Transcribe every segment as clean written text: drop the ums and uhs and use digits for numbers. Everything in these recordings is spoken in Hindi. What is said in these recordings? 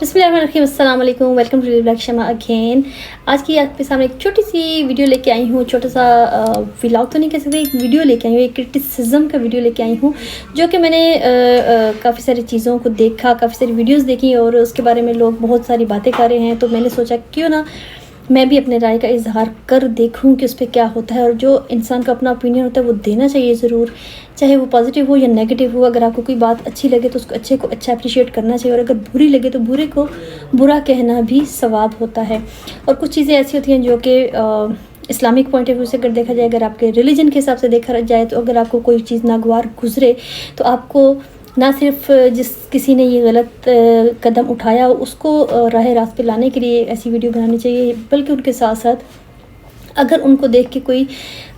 अस्सलाम वालेकुम, welcome to blog Shama again. आज की आपके सामने एक छोटी सी वीडियो लेके आई हूँ। छोटा सा व्लॉग तो नहीं कह सकते, एक वीडियो लेके आई हूँ, एक क्रिटिसिज्म का वीडियो लेके आई हूँ, जो कि मैंने काफ़ी सारी चीज़ों को देखा, काफ़ी सारी वीडियोस देखी और उसके बारे में लोग बहुत सारी बातें कर रहे हैं। तो मैंने सोचा क्यों ना मैं भी अपने राय का इजहार कर देखूं कि उस पर क्या होता है। और जो इंसान का अपना ओपिनियन होता है वो देना चाहिए ज़रूर, चाहे वो पॉजिटिव हो या नेगेटिव हो। अगर आपको कोई बात अच्छी लगे तो उसको अच्छे को अच्छा अप्रिशिएट करना चाहिए, और अगर बुरी लगे तो बुरे को बुरा कहना भी सवाब होता है। और कुछ चीज़ें ऐसी होती हैं जो कि इस्लामिक पॉइंट ऑफ व्यू से अगर देखा जाए, अगर आपके रिलीजन के हिसाब से देखा जाए, तो अगर आपको कोई चीज़ नागवार गुजरे तो आपको ना सिर्फ जिस किसी ने ये गलत कदम उठाया उसको राह रास्त पे लाने के लिए ऐसी वीडियो बनानी चाहिए, बल्कि उनके साथ साथ अगर उनको देख के कोई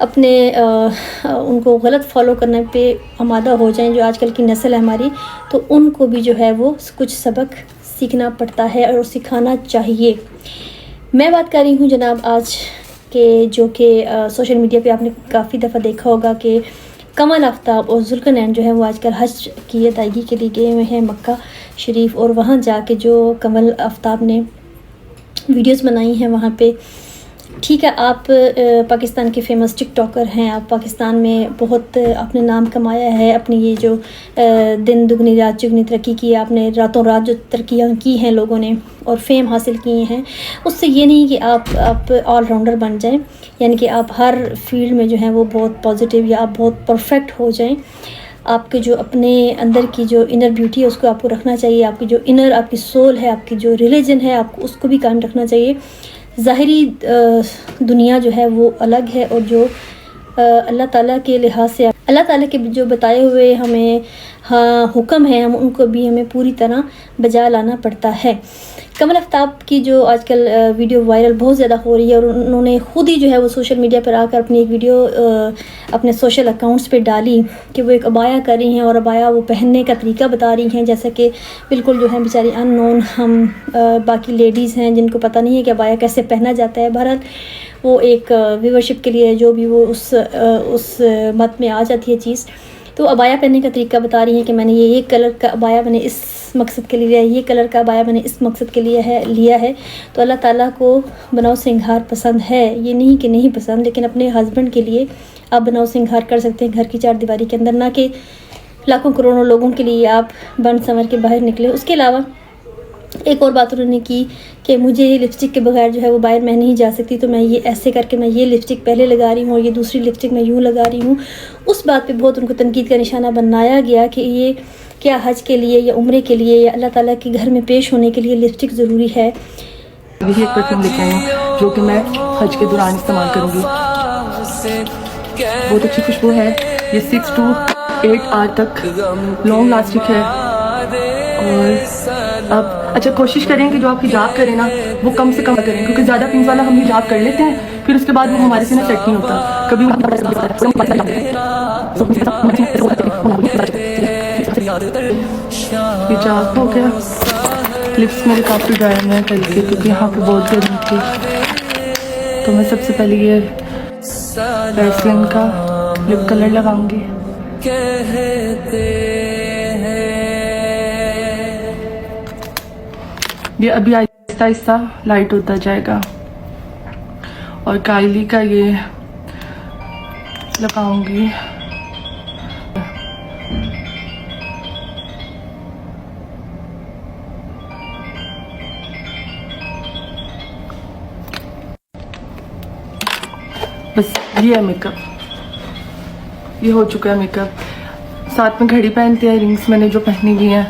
अपने उनको गलत फॉलो करने पे आमादा हो जाए, जो आजकल की नस्ल है हमारी, तो उनको भी जो है वो कुछ सबक सीखना पड़ता है और सिखाना चाहिए। मैं बात कर रही हूँ जनाब आज के, जो कि सोशल मीडिया पे आपने काफ़ी दफ़ा देखा होगा कि कमल आफ्ताब और जुल्करनैन जो है वो आजकल हज की अदायगी के लिए गए हुए हैं मक्का शरीफ। और वहाँ जाके जो कमल आफ्ताब ने वीडियोस बनाई हैं वहाँ पे, ठीक है, आप पाकिस्तान के फेमस टिकटॉकर हैं, आप पाकिस्तान में बहुत आपने नाम कमाया है, अपनी ये जो दिन दुगनी रात चुगनी तरक्की की है आपने, रातों रात जो तरक्कियाँ की हैं लोगों ने और फेम हासिल किए हैं, उससे ये नहीं कि आप ऑलराउंडर बन जाएं, यानी कि आप हर फील्ड में जो है वो बहुत पॉजिटिव या आप बहुत परफेक्ट हो जाएं। आपके जो अपने अंदर की जो इनर ब्यूटी है उसको आपको रखना चाहिए, आपकी जो इनर आपकी सोल है, आपकी जो रिलीजन है, आपको उसको भी कायम रखना चाहिए। ज़ाहिरी दुनिया जो है वो अलग है, और जो अल्लाह ताला के लिहाज से अल्लाह ताला के जो बताए हुए हमें हुक्म है, हम उनको भी हमें पूरी तरह बजा लाना पड़ता है। कमल आफ्ताब की जो आजकल वीडियो वायरल बहुत ज़्यादा हो रही है, और उन्होंने ख़ुद ही जो है वो सोशल मीडिया पर आकर अपनी एक वीडियो अपने सोशल अकाउंट्स पे डाली कि वो एक अबाया कर रही हैं और अबाया वो पहनने का तरीका बता रही हैं, जैसा कि बिल्कुल जो है बेचारी अननोन हम बाकी लेडीज़ हैं जिनको पता नहीं है कि अबाया कैसे पहना जाता है। बहरहाल वो एक व्यूवरशिप के लिए जो भी वो उस मत में आ जाती है चीज़, तो अबाया पहनने का तरीका बता रही हैं कि मैंने ये कलर का अबाया मैंने इस मकसद के लिए लिया है, ये कलर का अबाया मैंने इस मकसद के लिए लिया है। तो अल्लाह ताला को बनाओ सिंगार पसंद है, ये नहीं कि नहीं पसंद, लेकिन अपने हस्बैंड के लिए आप बनाओ सिंगार कर सकते हैं घर की चार दीवारी के अंदर, ना कि लाखों करोड़ों लोगों के लिए आप बन संवर के बाहर निकले। उसके अलावा एक और बात उन्होंने की कि मुझे लिपस्टिक के बगैर जो है वो बाहर मैं नहीं जा सकती, तो मैं ये ऐसे करके मैं ये लिपस्टिक पहले लगा रही हूँ और ये दूसरी लिपस्टिक मैं यूँ लगा रही हूँ। उस बात पे बहुत उनको तनकीद का निशाना बनाया गया कि ये क्या हज के लिए या उम्रे के लिए या अल्लाह ताला के घर में पेश होने के लिए लिपस्टिक ज़रूरी है। यही एक परफ्यूम लेके आई हूँ जो कि मैं हज के दौरान इस्तेमाल करूँगी। बहुत अच्छी खुशबू है, ये 6 to 8 आवर तक लॉन्ग लास्टिक है। और अब अच्छा कोशिश करें कि जो आप हिजाब करें ना वो कम से कम करें, क्योंकि ज़्यादा पिंस वाला हम हिजाब कर लेते हैं, फिर उसके बाद वो हमारे से ना सेट नहीं होता कभी। हिजाब हो गया, लिप्स मेरे काफ़ी ड्राई हैं करके, क्योंकि यहाँ पे बहुत गर्मी थी। तो मैं सबसे पहले ये वैसलीन का लिप कलर लगाऊंगी। ये अभी आहिस्ता आहिस्ता लाइट होता जाएगा। और काइली का ये लगाऊंगी। बस ये है मेकअप, ये हो चुका है मेकअप। साथ में घड़ी पहनते हैं, रिंग्स मैंने जो पहनी हुई हैं,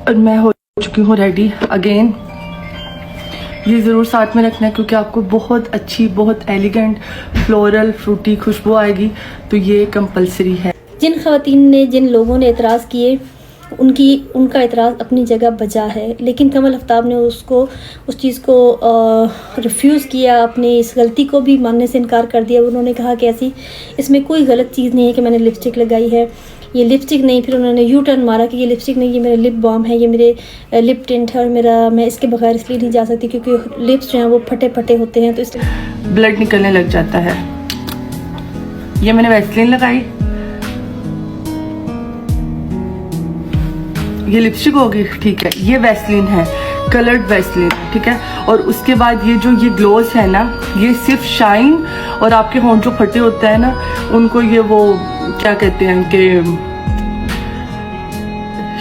और मैं हो चुकी हूँ रेडी अगेन। ये ज़रूर साथ में रखना है क्योंकि आपको बहुत अच्छी, बहुत एलिगेंट फ्लोरल फ्रूटी खुशबू आएगी, तो ये कंपलसरी है। जिन ख़वातीन ने, जिन लोगों ने एतराज़ किए, उनका एतराज़ अपनी जगह बजा है, लेकिन कमल आफ्ताब ने उस चीज़ को रिफ्यूज़ किया, अपनी इस गलती को भी मानने से इनकार कर दिया। उन्होंने कहा कि ऐसी इसमें कोई गलत चीज़ नहीं है कि मैंने लिपस्टिक लगाई है, ये लिपस्टिक नहीं। फिर उन्होंने यू टर्न मारा कि ये लिपस्टिक नहीं, ये मेरा लिप बाम है, ये मेरे लिप टिंट है, और मैं इसके बगैर इसलिए नहीं जा सकती क्योंकि लिप्स जो हैं वो फटे फटे होते हैं, तो इसलिए ब्लड निकलने लग जाता है। ये मैंने वैसलीन लगाई, ये लिपस्टिक होगी, ठीक है, ये वैसलीन है। कलर्ड वैसलीन, ठीक है। और उसके बाद ये ग्लोस है ना, ये सिर्फ शाइन और आपके होंठ जो फटे होते हैं ना उनको ये वो क्या कहते हैं कि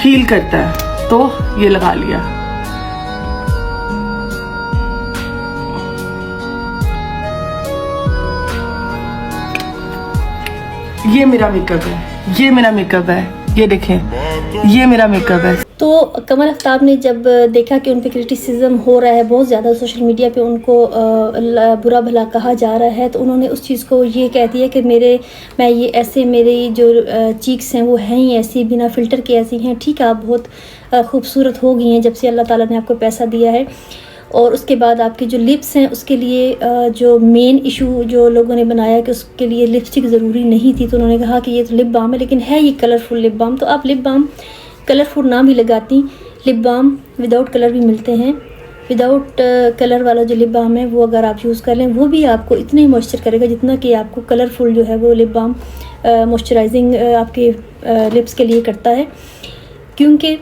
हील करता है, तो ये लगा लिया। ये मेरा मेकअप है, ये मेरा मेकअप है, ये देखें, ये मेरा मेकअप है। तो कमर आफ्ताब ने जब देखा कि उन पे क्रिटिसिज्म हो रहा है बहुत ज़्यादा, सोशल मीडिया पे उनको बुरा भला कहा जा रहा है, तो उन्होंने उस चीज़ को ये कह दिया कि मैं ये ऐसे मेरी जो चीक्स हैं वो हैं ही ऐसी, बिना फ़िल्टर के ऐसी हैं। ठीक है, आप बहुत खूबसूरत हो गई हैं जब से अल्लाह ताला ने आपको पैसा दिया है। और उसके बाद आपकी जो लिप्स हैं उसके लिए जो मेन इशू जो लोगों ने बनाया कि उसके लिए लिपस्टिक ज़रूरी नहीं थी, तो उन्होंने कहा कि ये तो लिप बाम है, लेकिन है ये कलरफुल लिप बाम। तो आप लिप बाम कलरफुल ना भी लगाती, लिप बाम विदाउट कलर भी मिलते हैं। विदाउट कलर वाला जो लिप बाम है वो अगर आप यूज़ कर लें वो भी आपको इतना ही मॉइस्चर करेगा जितना कि आपको कलरफुल जो है वो लिप बाम मॉइस्चराइजिंग आपके लिप्स के लिए करता है। क्योंकि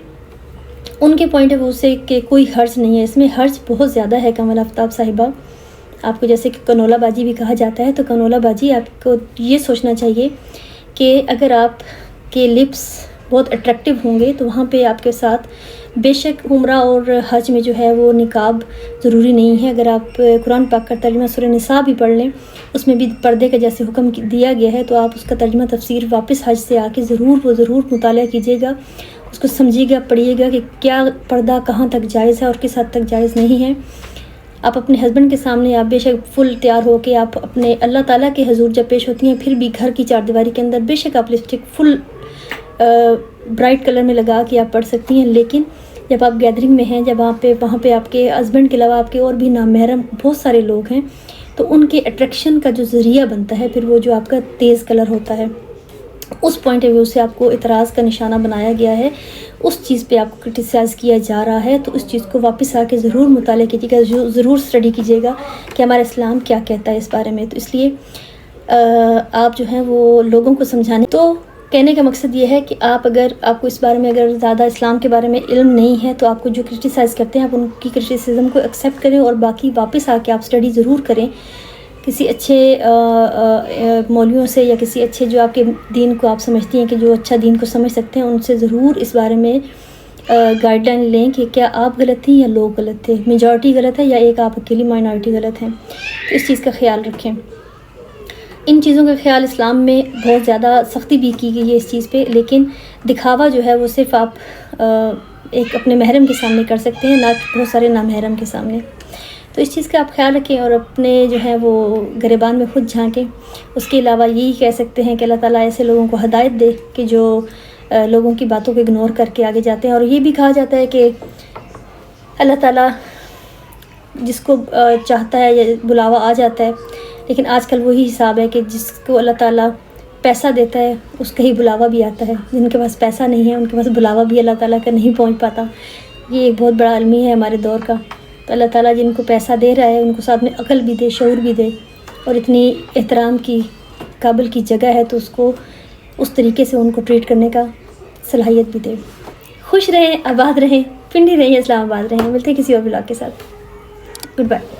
उनके पॉइंट ऑफ व्यू से कि कोई हर्ज नहीं है, इसमें हर्ज बहुत ज़्यादा है कमल आफ्ताब साहिबा। आपको जैसे कि कनोला बाजी भी कहा जाता है, तो कनोला बाजी आपको ये सोचना चाहिए कि अगर आपके लिप्स बहुत अट्रैक्टिव होंगे तो वहाँ पे आपके साथ बेशक उम्रा और हज में जो है वो निकाब ज़रूरी नहीं है। अगर आप कुरान पाक का तर्जुमा सूरह निसा भी पढ़ लें, उसमें भी पर्दे का जैसे हुक्म दिया गया है, तो आप उसका तर्जुमा तफसीर वापस हज से आके ज़रूर मुताला कीजिएगा, उसको समझिएगा, पढ़िएगा कि क्या पर्दा कहाँ तक जायज़ है और किस हद तक जायज़ नहीं है। आप अपने हस्बैंड के सामने आप बेशक फुल तैयार हो के आप अपने अल्लाह ताला के हजूर जब पेश होती हैं, फिर भी घर की चारदीवारी के अंदर बेशक आप लिपस्टिक फुल ब्राइट कलर में लगा के आप पढ़ सकती हैं। लेकिन जब आप गैदरिंग में हैं, जब आप वहाँ पे आपके हस्बैंड के अलावा आपके और भी नामहरम बहुत सारे लोग हैं, तो उनके अट्रैक्शन का जो ज़रिया बनता है फिर वो जो आपका तेज़ कलर होता है, उस पॉइंट ऑफ व्यू से आपको इतराज़ का निशाना बनाया गया है, उस चीज़ पे आपको क्रिटिसाइज़ किया जा रहा है। तो उस चीज़ को वापस आके ज़रूर मुताले कीजिएगा, ज़रूर स्टडी कीजिएगा कि हमारा इस्लाम क्या कहता है इस बारे में। तो इसलिए आप जो हैं वो लोगों को समझाने, तो कहने का मकसद ये है कि आप अगर आपको इस बारे में अगर ज़्यादा इस्लाम के बारे में इल्म नहीं है, तो आपको जो क्रिटिसाइज़ करते हैं आप उनकी क्रिटिसिज्म को एक्सेप्ट करें और बाकी वापस आके आप स्टडी ज़रूर करें किसी अच्छे मौलवियों से, या किसी अच्छे जो आपके दीन को आप समझती हैं कि जो अच्छा दीन को समझ सकते हैं, उनसे ज़रूर इस बारे में गाइडलाइन लें कि क्या आप गलत थी या लोग गलत थे, मेजॉरिटी गलत है या एक आप अकेली माइनॉरिटी गलत हैं। तो इस चीज़ का ख्याल रखें। इन चीज़ों का ख्याल इस्लाम में बहुत ज़्यादा सख्ती भी की गई है इस चीज़ पे, लेकिन दिखावा जो है वो सिर्फ आप एक अपने महरम के सामने कर सकते हैं, ना कि बहुत सारे नामहरम के सामने। तो इस चीज़ का आप ख्याल रखें और अपने जो है वो गिरबान में खुद झांकें। उसके अलावा यही कह सकते हैं कि अल्लाह ताला ऐसे लोगों को हिदायत दे कि जो लोगों की बातों को इग्नोर करके आगे जाते हैं। और ये भी कहा जाता है कि अल्लाह ताला जिसको चाहता है ये बुलावा आ जाता है, लेकिन आजकल वही हिसाब है कि जिसको अल्लाह ताला पैसा देता है उसका ही बुलावा भी आता है। जिनके पास पैसा नहीं है उनके पास बुलावा भी अल्लाह ताला का नहीं पहुंच पाता। ये एक बहुत बड़ा अलमी है हमारे दौर का। तो अल्लाह ताला जिनको पैसा दे रहा है उनको साथ में अकल भी दे, शऊर भी दे, और इतनी एहतराम की काबिल की जगह है तो उसको उस तरीके से उनको ट्रीट करने का सलाहियत भी दे। खुश रहें, आबाद रहें, पिंडी रहें, इस्लामाबाद रहें। मिलते हैं किसी और ब्लॉग के साथ। Good bye.